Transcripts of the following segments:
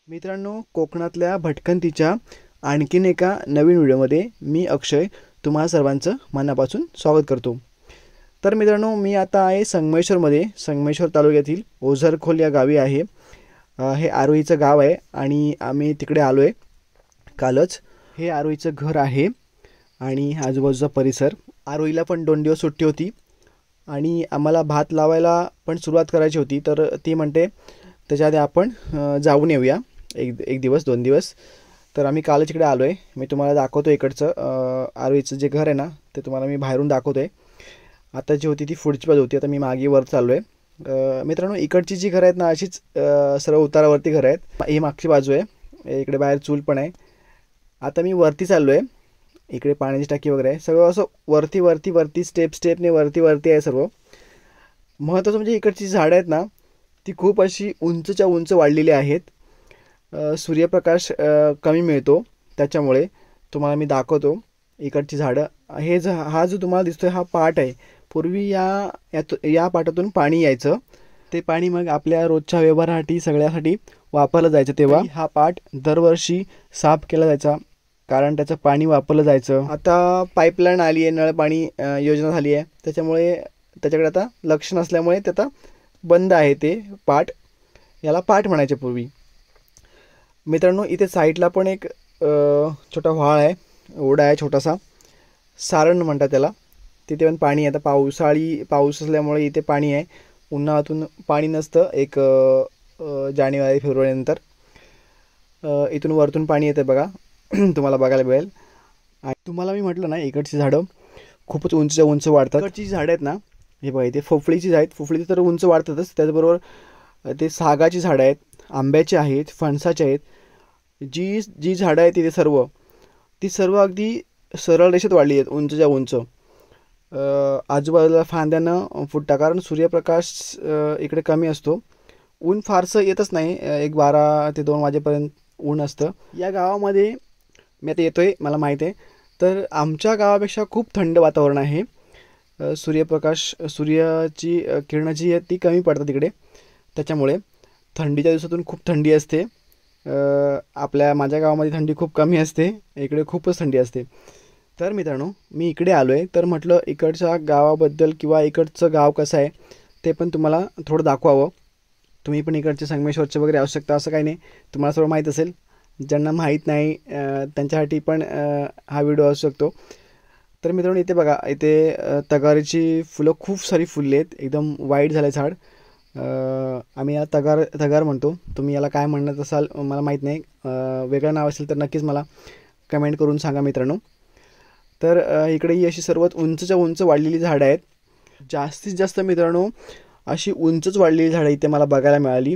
मित्रांनो, कोकणातल्या भटकंतीच्या आणखीन एका नवीन व्हिडिओमध्ये मी अक्षय तुम्हा सर्वांचं मनापासून स्वागत करतो। तर मित्रांनो, मी आता आहे संगमेश्वरमध्ये, संगमेश्वर तालुक्यातील ओझरखोल या गावी आहे। हे आरोहीचं गाव आहे आणि आम्ही तिकडे आलो आहे कालच। हे आरोहीचं घर आहे आणि आजूबाजूचा परिसर। आरोहीला पण 2 दिवस सुट्टी होती आणि आम्हाला भात लावायला पण सुरुवात करायची होती, तर ती म्हणते त्याच्या आधी आपण जाऊन येऊया एक दिवस 2 दिवस। तर आम्ही कालच इकडे आलो आहे। मी तुम्हाला दाखवतो इकडचं आरोहीचं जे घर आहे ना, ते तुम्हाला मी बाहेरून दाखवतो आहे। आता जी होती ती पुढची बाजू होती, आता मी मागे वर चाललो आहे। मित्रांनो, इकडची जी घरं आहेत ना, अशीच सर्व उतारावरती घरं आहेत। ही मागची बाजू आहे, इकडे बाहेर चूल पण आहे। आता मी वरती चाललो आहे, इकडे पाण्याची टाकी वगैरे आहे, सगळं असं वरती स्टेपने वरती आहे सर्व। महत्त्वाचं म्हणजे इकडची झाडं आहेत ना, ती खूप अशी उंचच्या उंच वाढलेली आहेत। सूर्यप्रकाश कमी मिळतो, त्याच्यामुळे तुम्हाला मी दाखवतो इकडची झाडं। हा जो तुम्हाला दिसतोय हा पाट आहे। पूर्वी या पाटातून पाणी यायचं, ते पाणी मग आपल्या रोजच्या व्यवहारासाठी सगळ्यासाठी वापरलं जायचं। तेव्हा हा पाट दरवर्षी साफ केला जायचा, कारण त्याचं पाणी वापरलं जायचं। आता पाईपलाईन आली आहे, नळ पाणी योजना झाली आहे, त्याच्यामुळे त्याच्याकडे आता लक्ष नसल्यामुळे ते आता बंद आहे ते पाट। याला पाट म्हणायचे पूर्वी। मित्रांनो, इथे साईडला पण एक छोटा व्हाळ आहे, ओढा आहे छोटासा, सारण म्हणतात त्याला। तिथे पण पाणी आहे। आता पाऊस असल्यामुळे इथे पाणी आहे, उन्हाळ्यातून पाणी नसतं एक जानेवारी फेब्रुवारी नंतर। इथून वरतून पाणी येतं बघा, तुम्हाला बघायला मिळेल। आणि तुम्हाला मी म्हटलं ना, इकडची झाडं खूपच उंचच्या उंच वाढतात। इकडची झाडं आहेत ना, हे बघा, इथे फोफळीची आहेत। फोफळीची तर उंच वाढतातच, त्याचबरोबर ते सागाची झाडं आहेत, आंब्याची आहेत, फणसाची आहेत। जी झाडं आहेत तिथे ती सर्व अगदी सरळ रेषेत वाढली आहेत, उंचच्या उंच। आजूबाजूला फांद्यानं फुटता, कारण सूर्यप्रकाश इकडे कमी असतो, ऊन फारसं येतच नाही। 12 ते 2 वाजेपर्यंत ऊन असतं या गावामध्ये। मी आता येतोय, मला माहीत आहे। तर आमच्या गावापेक्षा खूप थंड वातावरण आहे। सूर्याची किरणं जी आहेत ती कमी पडतात इकडे, त्याच्यामुळे थंडीच्या दिवसातून खूप थंडी असते। माझ्या गावामध्ये थंडी खूप कमी असते, इकडे खूपच थंडी असते। तर मित्रांनो, मी इकडे आलो आहे, तर म्हटलं इकडच्या गावाबद्दल किंवा इकडचं गाव कसं आहे ते पण तुम्हाला थोडं दाखवावं। तुम्ही पण इकडचे संगमेश्वरचे वगैरे असू शकता, असं काही नाही, तुम्हाला सर्व माहीत असेल। ज्यांना माहीत नाही त्यांच्यासाठी पण हा व्हिडिओ असू शकतो। तर मित्रांनो, इथे बघा, इथे तगारीची फुलं खूप सारी फुलली आहेत, एकदम वाईट झालं झाड। आम्ही याला तगार म्हणतो, तुम्ही याला काय म्हणत असाल मला माहीत नाही, वेगळं नाव असेल तर नक्कीच मला कमेंट करून सांगा मित्रांनो। तर इकडे ही अशी सर्वात उंचच्या उंच वाढलेली झाडं आहेत। जास्तीत जास्त मित्रांनो अशी उंचच वाढलेली झाडं इथे मला बघायला मिळाली।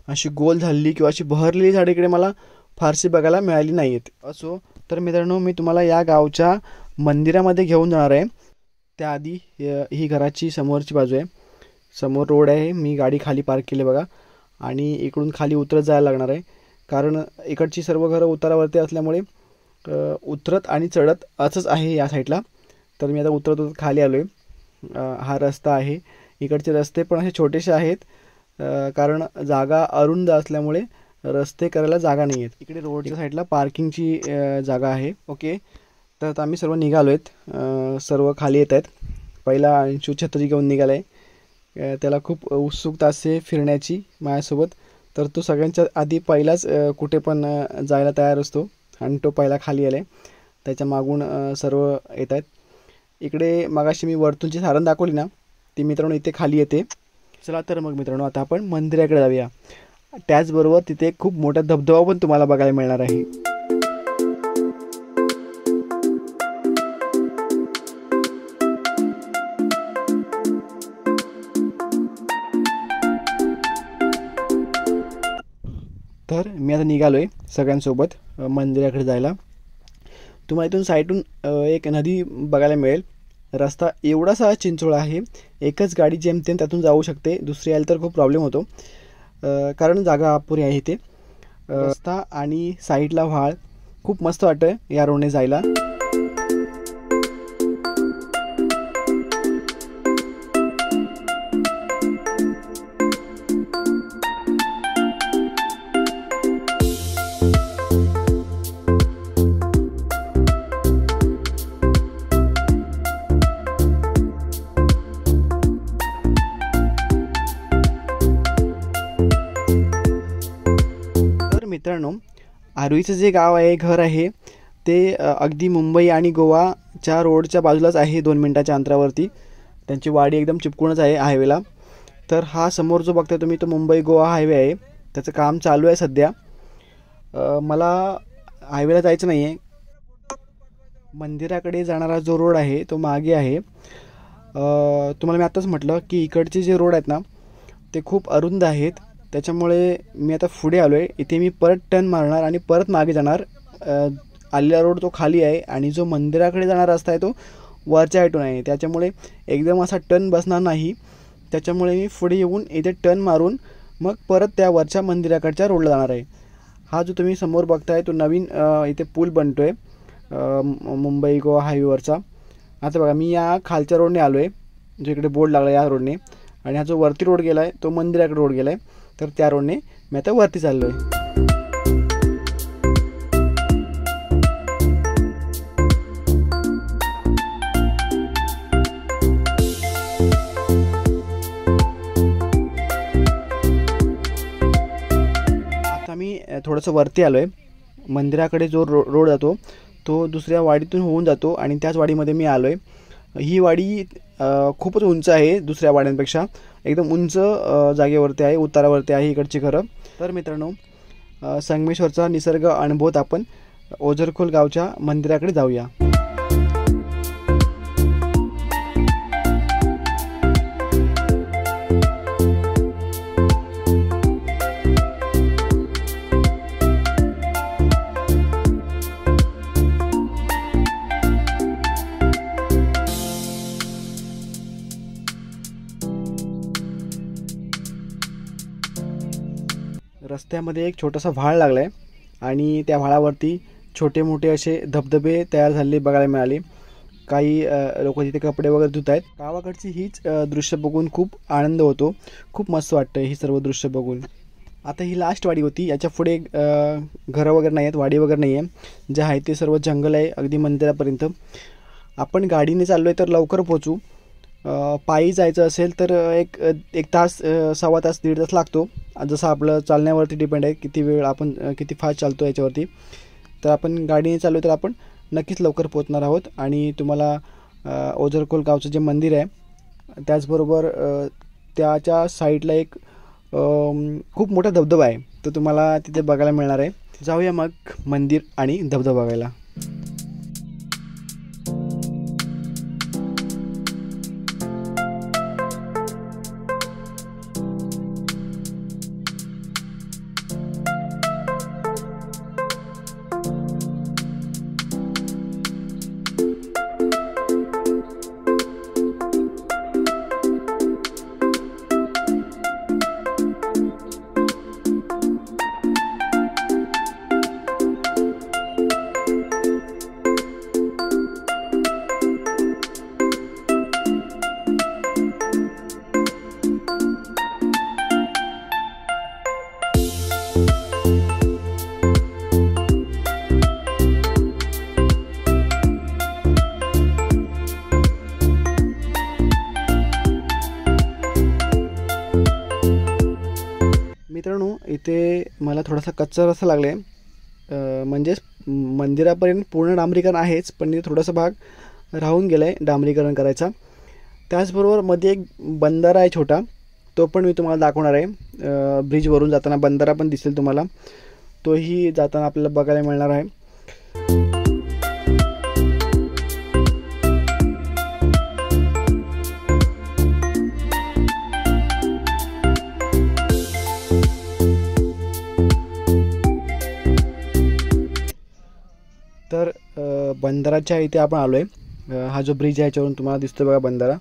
अशी गोल झालेली किंवा अशी बहरलेली झाडं इकडे मला फारशी बघायला मिळाली नाही आहेत। असो, तर मित्रांनो, मी तुम्हाला या गावच्या मंदिरामध्ये घेऊन जाणार आहे। त्याआधी ही घराची समोरची बाजू आहे, समोर रोड आहे, मी गाडी खाली पार्क केली बघा, आणि इकडून खाली उतरत जायला लागणार आहे, कारण इकडची सर्व घरं उतारावरती असल्यामुळे उतरत आणि चढत असंच आहे या साईडला। तर मी आता उतरत खाली आलो आहे। हा रस्ता आहे, इकडचे रस्ते पण असे छोटेसे आहेत, कारण जागा अरुंद असल्यामुळे रस्ते करायला जागा नाही आहेत। इकडे रोडच्या साईडला पार्किंगची जागा आहे। ओके, तर आता आम्ही सर्व निघालो आहेत, सर्व खाली येत आहेत। पहिला अंशू छत्री घेऊन निघाला आहे, त्याला खूप उत्सुकता असते फिरण्याची माझ्यासोबत, तर तो सगळ्यांच्या आधी पहिलाच कुठे पण जायला तयार असतो आणि तो पहिला खाली आला आहे, त्याच्या मागून सर्व येत आहेत। इकडे मगाशी मी वरतून जी सारण दाखवली ना, ती मित्रांनो इथे खाली येते। चला तर मग मित्रांनो, आता आपण मंदिराकडे जाऊया। त्याचबरोबर तिथे खूप मोठा धबधबा पण तुम्हाला बघायला मिळणार आहे। तर मी आता निघालो आहे सगळ्यांसोबत मंदिराकडे जायला। तुम्हाला इथून साईडून एक नदी बघायला मिळेल। रस्ता एवढासा चिंचोळा आहे, एकच गाडी जेमतेम त्यातून जाऊ शकते, दुसरी आली तर खूप प्रॉब्लेम होतो, कारण जागा अपुरी आहे इथे। रस्ता आणि साईडला व्हाळ, खूप मस्त वाटतं या रोडने जायला। मित्रांनो, आर्वीचं जे गाव आहे, घर आहे, ते अगदी मुंबई आणि गोवाच्या रोडच्या बाजूलाच आहे, 2 मिनिटाच्या अंतरावरती. त्यांची वाडी एकदम चिपकूनच आहे हायवेला. तर हा समोर जो बघताय तुम्ही तो मुंबई गोवा हायवे आहे. त्याचं काम चालू आहे सध्या. मला हायवेला जायचं नाही आहे. मंदिराकडे जाणारा जो रोड आहे तो मागे आहे. तुम्हाला मी आत्ताच म्हटलं की इकडचे जे रोड आहेत ना ते खूप अरुंद आहेत. त्याच्यामुळे मी आता पुढे आलो आहे. इथे मी परत टर्न मारणार आणि परत मागे जाणार. आलेला रोड तो खाली आहे आणि जो मंदिराकडे जाणारा रस्ता आहे तो वरच्या साईडून आहे. त्याच्यामुळे एकदम असा टर्न बसणार नाही. त्याच्यामुळे मी पुढे येऊन इथे टर्न मारून मग परत त्या वरच्या मंदिराकडच्या रोडला जाणार आहे. हा जो तुम्ही समोर बघताय तो नवीन इथे पूल बनतो आहे मुंबई गोवा हायवेवरचा. आता बघा मी या खालच्या रोडने आलो आहे, जो इकडे बोर्ड लागला या रोडने. आणि हा जो वरती रोड गेला आहे तो मंदिराकडे रोड गेला आहे. तर त्या रोडने मी आता वरती चाललो आहे. आता मी थोडंसं वरती आलो आहे. मंदिराकडे जो रोड जातो तो दुसऱ्या वाडीतून होऊन जातो आणि त्याच वाडीमध्ये मी आलो आहे. ही वाडी खूपच उंच आहे दुसऱ्या वाड्यांपेक्षा. एकदम उंच जागेवरती आहे, उतारावरती आहे इकडची घरं. तर मित्रांनो, संगमेश्वरचा निसर्ग अनुभवत आपण ओझरखोल गावच्या मंदिराकडे जाऊया. रस्त्यामध्ये एक छोटासा व्हाळ लागला आहे आणि त्या व्हाळावरती छोटे मोठे असे धबधबे तयार झालेले बघायला मिळाले. काही लोक तिथे कपडे वगैरे धुत आहेत. गावाकडची हीच दृश्य बघून खूप आनंद होतो. खूप मस्त वाटतं ही सर्व दृश्य बघून. आता ही लास्ट वाडी होती. याच्या पुढे घरं वगैरे नाही आहेत, वाडी वगैरे नाही आहे. जे आहे ते सर्व जंगल आहे अगदी मंदिरापर्यंत. आपण गाडीने चाललो आहे तर लवकर पोचू. पायी जायचं असेल तर एक तास, सव्वा तास, 1.5 तास लागतो. जसं आपलं चालण्यावरती डिपेंड आहे किती वेळ आपण किती फास्ट चालतो याच्यावरती. तर आपण गाडीने चाललो तर आपण नक्कीच लवकर पोचणार आहोत. आणि तुम्हाला ओझरखोल गावचं जे मंदिर आहे त्याचबरोबर त्याच्या साईडला एक खूप मोठा धबधबा आहे, तो तुम्हाला तिथे बघायला मिळणार आहे. जाऊया मग मंदिर आणि धबधबा बघायला. मित्रांनो, इथे मला थोडासा कच्चा रस्ता लागला आहे. म्हणजेच मंदिरापर्यंत पूर्ण डांबरीकरण आहेच, पण इथे थोडासा भाग राहून गेला आहे डांबरीकरण करायचा. त्याचबरोबर मध्ये एक बंधारा आहे छोटा, तो पण मी तुम्हाला दाखवणार आहे. ब्रिजवरून जाताना बंधारा पण दिसेल तुम्हाला, तोही जाताना आपल्याला बघायला मिळणार आहे. तर बंधाराच्या इथे आपण आलो आहे. हा जो ब्रिज आहे याच्यावरून तुम्हाला दिसतो बघा बंधारा.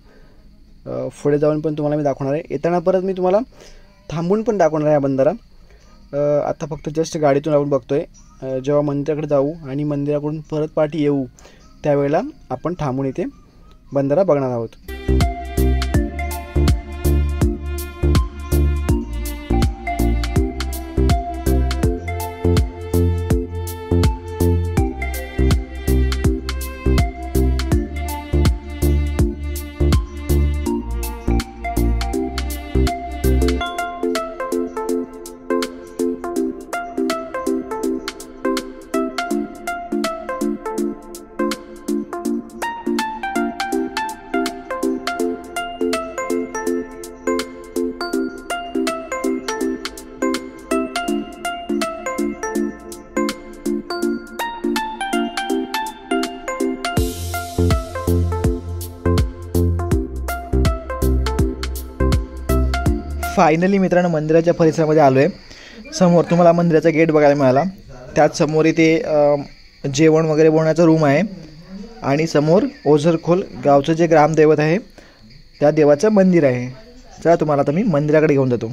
पुढे जाऊन पण तुम्हाला मी दाखवणार आहे. येताना परत मी तुम्हाला थांबून पण दाखवणार आहे हा बंधारा. आता फक्त जस्ट गाडीतून आपण बघतो आहे. जेव्हा मंदिराकडे जाऊ आणि मंदिराकडून परत पाठी येऊ त्यावेळेला आपण थांबून इथे बंधारा बघणार आहोत. फायनली मित्रांनो मंदिराच्या परिसरामध्ये आलो आहे. समोर तुम्हाला मंदिराचा गेट बघायला मिळाला. त्याच समोर इथे जेवण वगैरे बनवण्याचा रूम आहे आणि समोर ओझरखोल गावचं जे ग्रामदैवत आहे त्या देवाचं मंदिर आहे. चला तुम्हाला आता मी मंदिराकडे घेऊन जातो.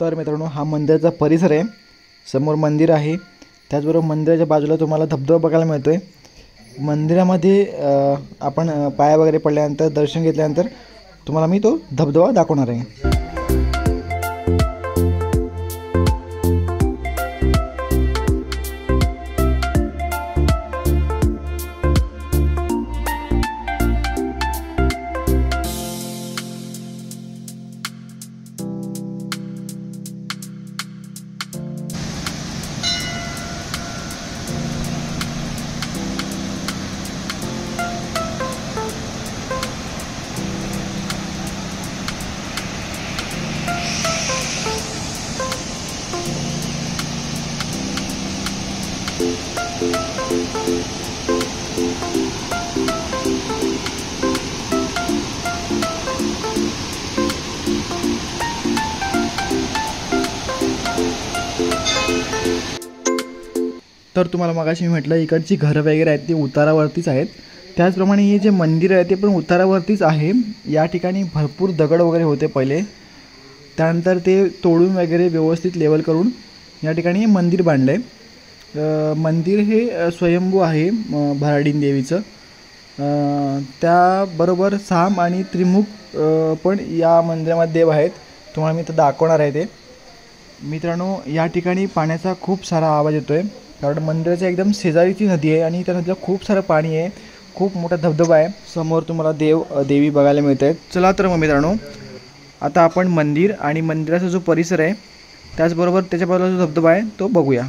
तर मित्रांनो हा मंदिराचा परिसर आहे. समोर मंदिर आहे, त्याचबरोबर मंदिराच्या बाजूला तुम्हाला धबधबा बघायला मिळतो आहे. मंदिरामध्ये आपण पाया वगैरे पडल्यानंतर दर्शन घेतल्यानंतर तुम्हाला मी तो धबधबा दाखवणार आहे. तर तुम्हाला मगाशी मी म्हटलं इकडची घरं वगैरे आहेत ती उतारावरतीच आहेत. त्याचप्रमाणे हे जे मंदिर आहे ते पण उतारावरतीच आहे. या ठिकाणी भरपूर दगड वगैरे होते पहिले, त्यानंतर ते तोडून वगैरे व्यवस्थित लेवल करून या ठिकाणी हे मंदिर बांधलं आहे. मंदिर हे स्वयंभू आहे भराडीन देवीचं. त्याबरोबर साम आणि त्रिमुख पण या मंदिरामध्ये देव आहेत. तुम्हाला मी तर दाखवणार आहे ते. मित्रांनो या ठिकाणी पाण्याचा खूप सारा आवाज येतो आहे, कारण मंदिराच्या एकदम शेजारीची नदी आहे आणि त्या नदीला खूप सारं पाणी आहे. खूप मोठा धबधबा आहे. समोर तुम्हाला देवी बघायला मिळत आहेत. चला तर मग मित्रांनो आता आपण मंदिर आणि मंदिराचा जो परिसर आहे त्याचबरोबर त्याच्या बाजूला जो धबधबा आहे तो बघूया.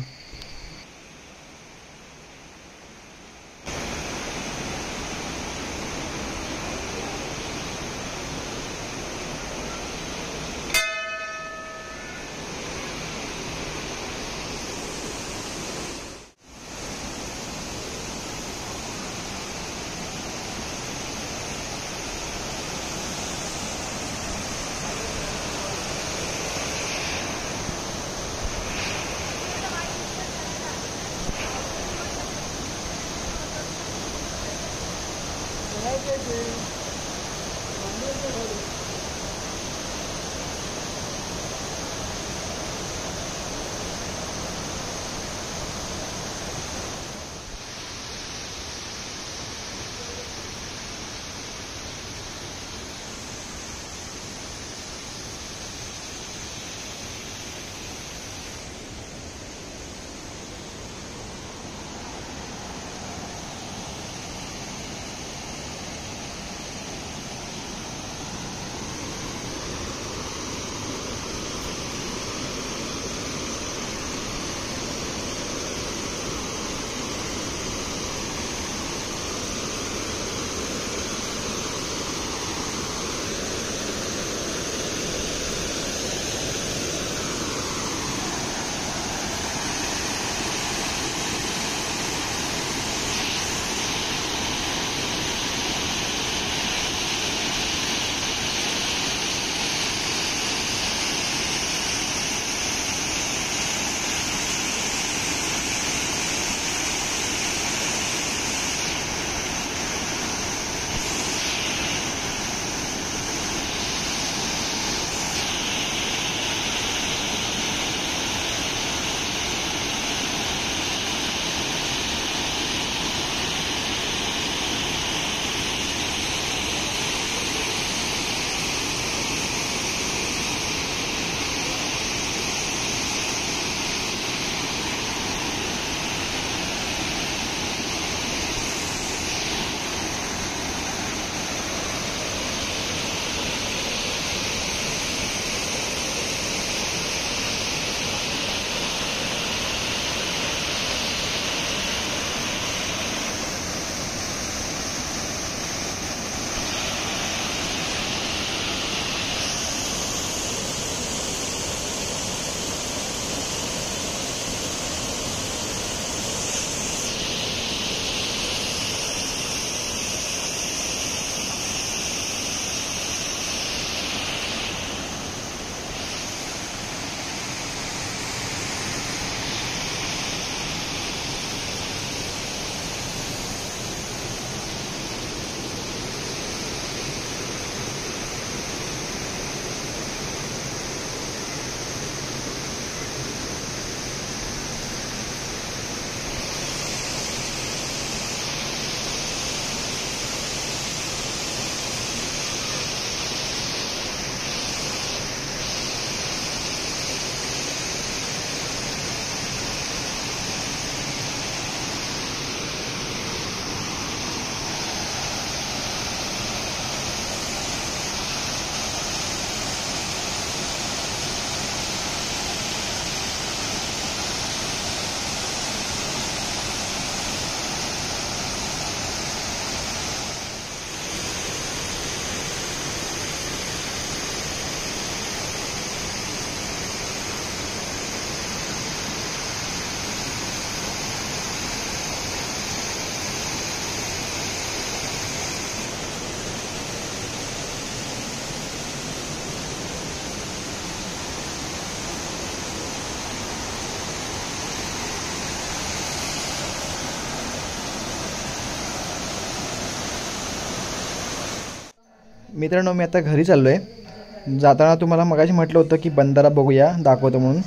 मित्रांनो, मी आता घरी चाललो आहे. जाताना तुम्हाला मगाशी म्हटलं होतं की बंधारा बघूया, दाखवतो म्हणून.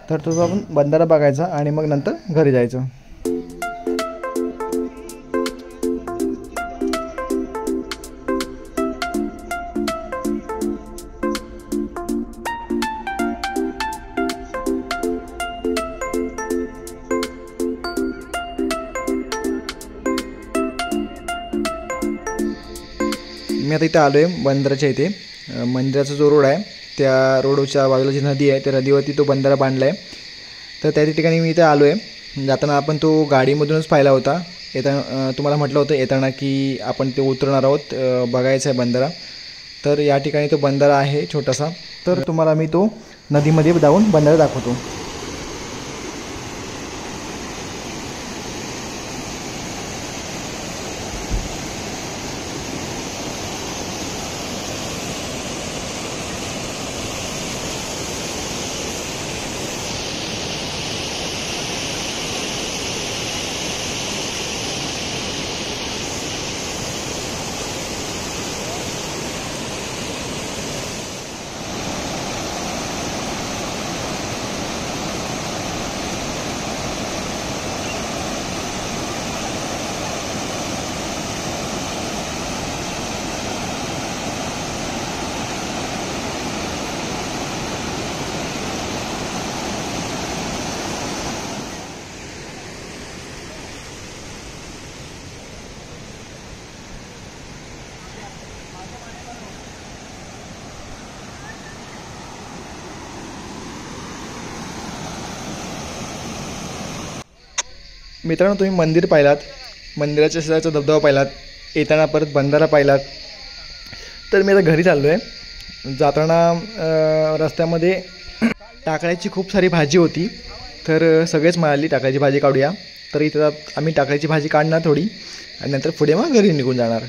तर तो आपण बंधारा बघायचा आणि मग नंतर घरी जायचं. मी आता इथे आलो आहे बंधाराच्या इथे. मंदिराचा जो रोड आहे त्या रोडच्या बाजूला जी नदी आहे त्या नदीवरती तो बंधारा बांधला आहे. तर त्या ठिकाणी मी इथे आलो आहे. जाताना आपण तो गाडीमधूनच पाहिला होता. तुम्हाला म्हटलं होतं येताना की आपण ते उतरणार आहोत, बघायचं आहे बंधारा. तर या ठिकाणी तो बंधारा आहे छोटासा. तर तुम्हाला मी तो नदीमध्ये जाऊन बंधारा दाखवतो. मित्रांनो, तुम्ही मंदिर पाहिलात, मंदिराच्या शेजारचा धबधबा पाहिलात, येताना परत बंधारा पाहिलात. तर मी आता घरी चाललो आहे. जाताना रस्त्यामध्ये टाकळ्याची खूप सारी भाजी होती. तर सगळेच म्हणाली टाकळ्याची भाजी काढूया. तर इथं आम्ही टाकळ्याची भाजी काढणार थोडी आणि नंतर पुढे मग घरी निघून जाणार.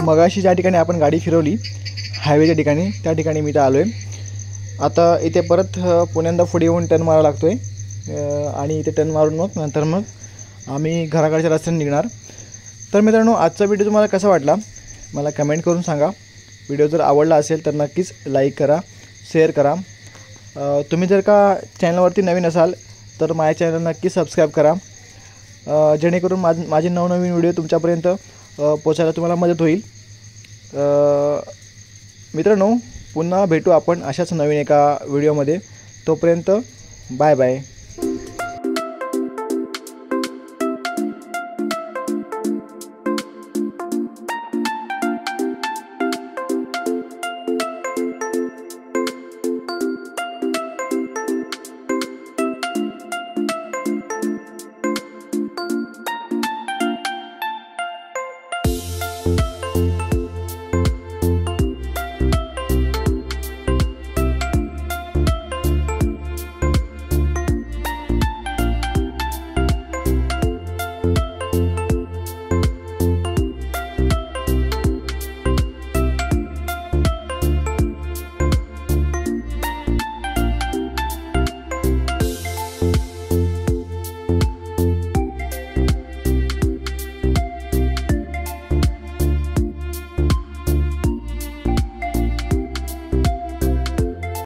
मगाशी ज्या ठिकाणी आपण गाडी फिरवली हायवेच्या ठिकाणी, त्या ठिकाणी मी इथं आलो आहे. आता इथे परत पुण्यांदा पुढे येऊन टर्न मारावा लागतो आहे आणि इथे टर्न मारून मग नंतर मग आम्ही घराकडच्या रस्त्याने निघणार. तर मित्रांनो, आजचा व्हिडिओ तुम्हाला कसा वाटला मला कमेंट करून सांगा. व्हिडिओ जर आवडला असेल तर नक्कीच लाईक करा, शेअर करा. तुम्ही जर का चॅनलवरती नवीन असाल तर माझ्या चॅनल नक्की सबस्क्राईब करा, जेणेकरून माझे नवनवीन व्हिडिओ तुमच्यापर्यंत पोचायला तुम्हाला मदत होईल. मित्रांनो, पुन्हा भेटू आपण अशाच नवीन एका व्हिडिओमध्ये. तोपर्यंत बाय बाय.